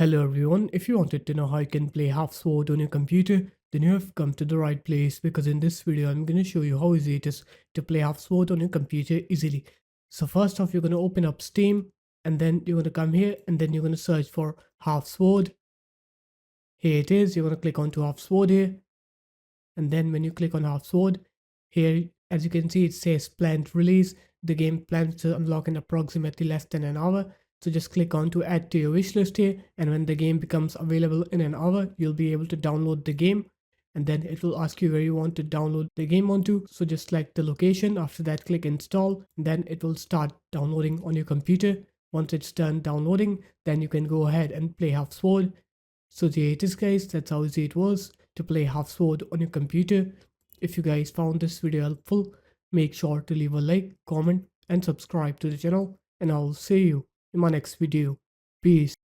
Hello everyone, if you wanted to know how you can play Half Sword on your computer, then you have come to the right place because in this video I'm going to show you how easy it is to play Half Sword on your computer easily. So first off, you're going to open up Steam and then you're going to come here and then you're going to search for Half Sword. Here it is, you're going to click onto Half Sword here, and then when you click on Half Sword, here as you can see it says planned release. The game plans to unlock in approximately less than an hour. So just click on to add to your wishlist here, and when the game becomes available in an hour, you'll be able to download the game, and then it will ask you where you want to download the game onto. So just select the location. After that, click install, then it will start downloading on your computer. Once it's done downloading, then you can go ahead and play Half Sword. So there it is guys, that's how easy it was to play Half Sword on your computer. If you guys found this video helpful, make sure to leave a like, comment and subscribe to the channel, and I'll see you in my next video. Peace.